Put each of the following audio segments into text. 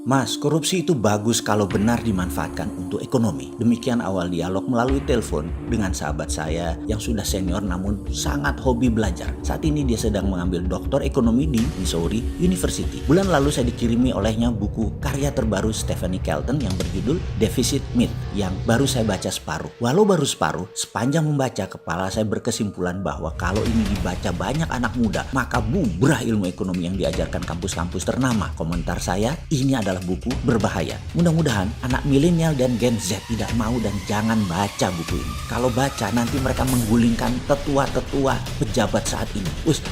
Mas, korupsi itu bagus kalau benar dimanfaatkan untuk ekonomi. Demikian awal dialog melalui telepon dengan sahabat saya yang sudah senior namun sangat hobi belajar. Saat ini dia sedang mengambil doktor ekonomi di Missouri University. Bulan lalu saya dikirimi olehnya buku karya terbaru Stephanie Kelton yang berjudul Deficit Myth yang baru saya baca separuh. Walau baru separuh, sepanjang membaca kepala saya berkesimpulan bahwa kalau ini dibaca banyak anak muda, maka bubrah ilmu ekonomi yang diajarkan kampus-kampus ternama. Komentar saya, ini adalah buku berbahaya. Mudah-mudahan anak milenial dan Gen Z tidak mau dan jangan baca buku ini. Kalau baca nanti mereka menggulingkan tetua-tetua pejabat saat ini.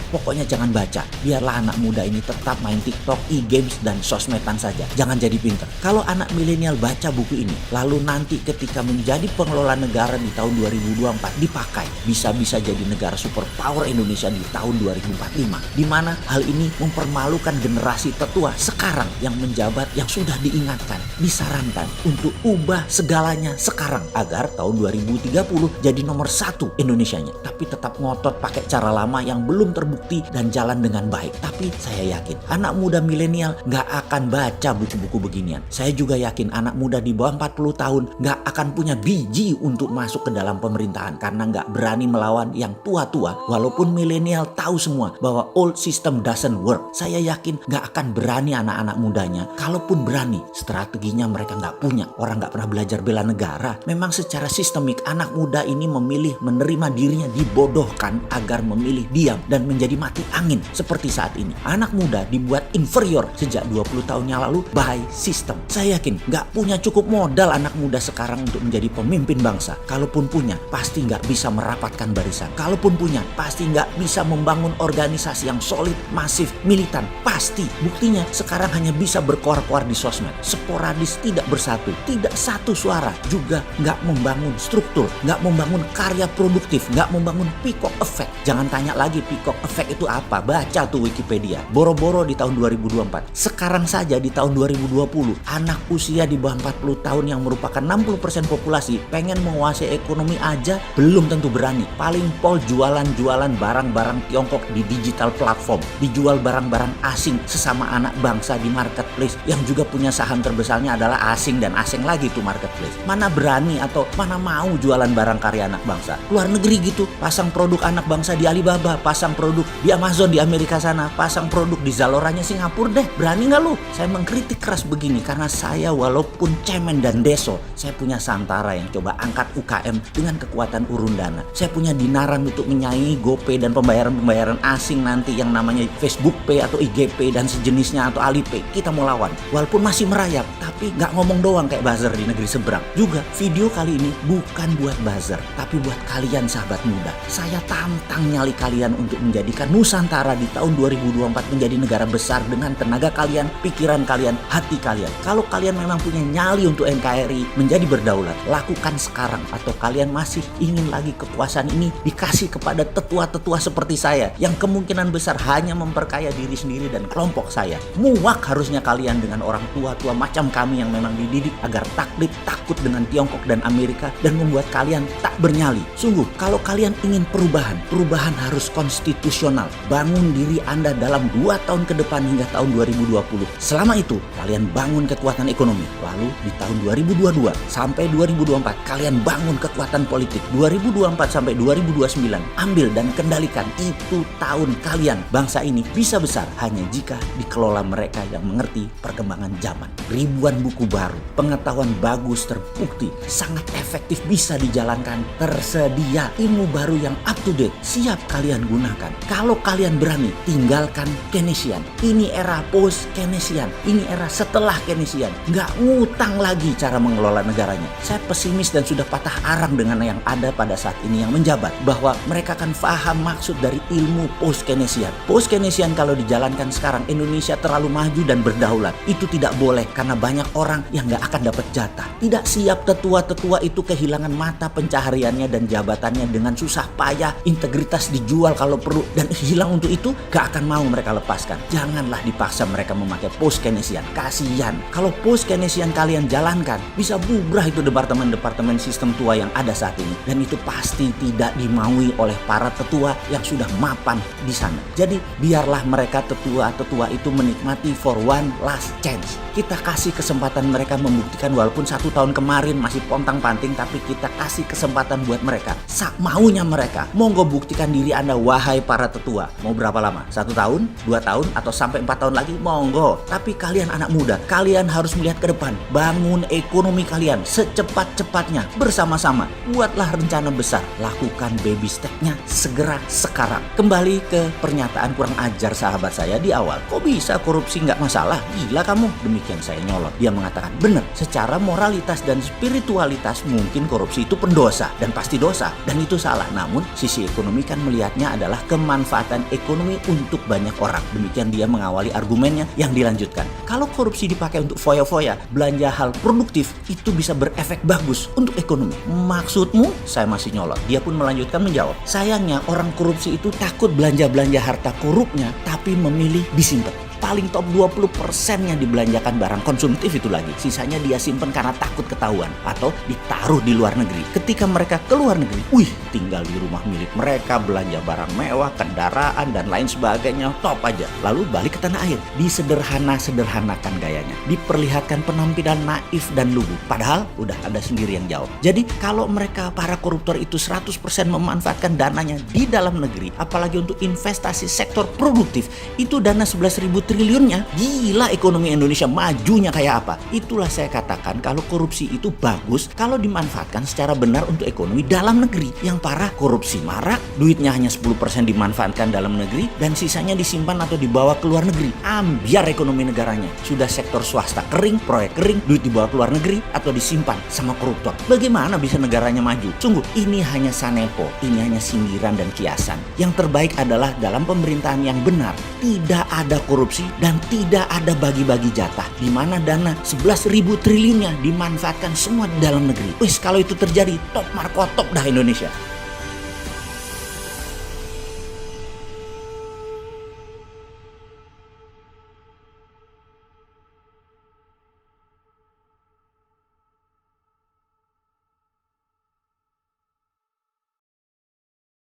Pokoknya jangan baca. Biarlah anak muda ini tetap main TikTok, e-games dan sosmedan saja. Jangan jadi pinter. Kalau anak milenial baca buku ini, lalu nanti ketika menjadi pengelola negara di tahun 2024 dipakai, bisa-bisa jadi negara superpower Indonesia di tahun 2045. Di mana hal ini mempermalukan generasi tetua sekarang yang menjabat, yang sudah diingatkan, disarankan untuk ubah segalanya sekarang agar tahun 2030 jadi nomor 1 Indonesianya. Tapi tetap ngotot pakai cara lama yang belum terbukti dan jalan dengan baik. Tapi saya yakin anak muda milenial nggak akan baca buku-buku beginian. Saya juga yakin anak muda di bawah 40 tahun nggak akan punya biji untuk masuk ke dalam pemerintahan karena nggak berani melawan yang tua-tua. Walaupun milenial tahu semua bahwa old system doesn't work, saya yakin nggak akan berani anak-anak mudanya. Kalaupun berani, strateginya mereka nggak punya. Orang nggak pernah belajar bela negara. Memang secara sistemik anak muda ini memilih menerima dirinya dibodohkan agar memilih diam dan menjadi mati angin seperti saat ini. Anak muda dibuat inferior sejak 20 tahun yang lalu by sistem. Saya yakin nggak punya cukup modal anak muda sekarang untuk menjadi pemimpin bangsa. Kalaupun punya, pasti nggak bisa merapatkan barisan. Kalaupun punya, pasti nggak bisa membangun organisasi yang solid, masif, militan. Pasti. Buktinya sekarang hanya bisa berkoar-koar di sosmed, sporadis, tidak bersatu, tidak satu suara, juga nggak membangun struktur, nggak membangun karya produktif, nggak membangun peacock effect. Jangan tanya lagi peacock effect itu apa, baca tuh Wikipedia. Boro-boro di tahun 2024. Sekarang saja di tahun 2020, anak usia di bawah 40 tahun yang merupakan 60% populasi pengen menguasai ekonomi aja belum tentu berani. Paling pol jualan-jualan barang-barang Tiongkok di digital platform, dijual barang-barang asing sesama anak bangsa di marketplace yang juga punya saham terbesarnya adalah asing dan asing lagi tuh marketplace. Mana berani atau mana mau jualan barang karya anak bangsa. Luar negeri gitu, pasang produk anak bangsa di Alibaba, pasang produk di Amazon di Amerika sana, pasang produk di Zaloranya Singapura deh. Berani nggak lu? Saya mengkritik keras begini karena saya walaupun cemen dan deso, saya punya Santara yang coba angkat UKM dengan kekuatan urun dana. Saya punya Dinaran untuk menyaingi GoPay dan pembayaran-pembayaran asing nanti yang namanya Facebook Pay atau IGP dan sejenisnya atau Alipay. Kita mau lawan. Walaupun masih merayap, tapi nggak ngomong doang kayak buzzer di negeri seberang. Juga video kali ini bukan buat buzzer, tapi buat kalian sahabat muda. Saya tantang nyali kalian untuk menjadikan Nusantara di tahun 2024 menjadi negara besar dengan tenaga kalian, pikiran kalian, hati kalian. Kalau kalian memang punya nyali untuk NKRI menjadi berdaulat, lakukan sekarang. Atau kalian masih ingin lagi kekuasaan ini dikasih kepada tetua-tetua seperti saya yang kemungkinan besar hanya memperkaya diri sendiri dan kelompok saya. Muak harusnya kalian dengan orang tua-tua macam kami yang memang dididik agar taklid, takut dengan Tiongkok dan Amerika dan membuat kalian tak bernyali. Sungguh, kalau kalian ingin perubahan harus konstitusional. Bangun diri Anda dalam 2 tahun ke depan hingga tahun 2020. Selama itu, kalian bangun kekuatan ekonomi. Lalu di tahun 2022 sampai 2024, kalian bangun kekuatan politik. 2024 sampai 2029, ambil dan kendalikan. Itu tahun kalian. Bangsa ini bisa besar hanya jika dikelola mereka yang mengerti perkembangan zaman. Ribuan buku baru, pengetahuan bagus terbukti, sangat efektif bisa dijalankan, tersedia ilmu baru yang up to date, siap kalian gunakan. Kalau kalian berani, tinggalkan Keynesian. Ini era post Keynesian, ini era setelah Keynesian. Nggak ngutang lagi cara mengelola negaranya. Saya pesimis dan sudah patah arang dengan yang ada pada saat ini yang menjabat, bahwa mereka akan paham maksud dari ilmu post Keynesian. Post Keynesian kalau dijalankan sekarang, Indonesia terlalu maju dan berdaulat. Itu tidak boleh karena banyak orang yang nggak akan dapat jatah. Tidak siap tetua-tetua itu kehilangan mata pencahariannya dan jabatannya dengan susah payah, integritas dijual kalau perlu, dan hilang untuk itu gak akan mau mereka lepaskan. Janganlah dipaksa mereka memakai post Keynesian. Kasihan. Kalau post Keynesian kalian jalankan, bisa bubrah itu departemen-departemen sistem tua yang ada saat ini. Dan itu pasti tidak dimaui oleh para tetua yang sudah mapan di sana. Jadi biarlah mereka tetua-tetua itu menikmati for one last chance chance. Kita kasih kesempatan mereka membuktikan walaupun 1 tahun kemarin masih pontang-panting, tapi kita kasih kesempatan buat mereka. Maunya mereka. Monggo buktikan diri Anda, wahai para tetua. Mau berapa lama? 1 tahun, 2 tahun, atau sampai 4 tahun lagi? Monggo. Tapi kalian anak muda, kalian harus melihat ke depan. Bangun ekonomi kalian secepat-cepatnya bersama-sama. Buatlah rencana besar. Lakukan baby step-nya segera sekarang. Kembali ke pernyataan kurang ajar sahabat saya di awal. Kok bisa korupsi nggak masalah? Gila kamu. Demikian saya nyolot. Dia mengatakan, benar, secara moralitas dan spiritualitas mungkin korupsi itu pendosa dan pasti dosa. Dan itu salah. Namun sisi ekonomi kan melihatnya adalah kemanfaatan ekonomi untuk banyak orang. Demikian dia mengawali argumennya yang dilanjutkan. Kalau korupsi dipakai untuk foya-foya, belanja hal produktif, itu bisa berefek bagus untuk ekonomi. Maksudmu? Saya masih nyolot. Dia pun melanjutkan menjawab. Sayangnya orang korupsi itu takut belanja-belanja harta korupnya tapi memilih disimpan. Paling top 20%-nya dibelanjakan barang konsumtif itu lagi. Sisanya dia simpen karena takut ketahuan atau ditaruh di luar negeri. Ketika mereka ke luar negeri, tinggal di rumah milik mereka, belanja barang mewah, kendaraan, dan lain sebagainya, top aja. Lalu balik ke tanah air, disederhana-sederhanakan gayanya. Diperlihatkan penampilan naif dan lugu. Padahal udah ada sendiri yang jawab. Jadi kalau mereka para koruptor itu 100% memanfaatkan dananya di dalam negeri, apalagi untuk investasi sektor produktif, itu dana 11.000 triliunnya, gila ekonomi Indonesia majunya kayak apa. Itulah saya katakan kalau korupsi itu bagus kalau dimanfaatkan secara benar untuk ekonomi dalam negeri. Yang parah korupsi marak, duitnya hanya 10% dimanfaatkan dalam negeri dan sisanya disimpan atau dibawa ke luar negeri. Ambiar ekonomi negaranya. Sudah sektor swasta kering, proyek kering, duit dibawa ke luar negeri atau disimpan sama koruptor. Bagaimana bisa negaranya maju? Sungguh, ini hanya sanepo, ini hanya sindiran dan kiasan. Yang terbaik adalah dalam pemerintahan yang benar, tidak ada korupsi dan tidak ada bagi-bagi jatah, di mana dana 11.000 triliunnya dimanfaatkan semua di dalam negeri. Kalau itu terjadi, top markotop dah Indonesia.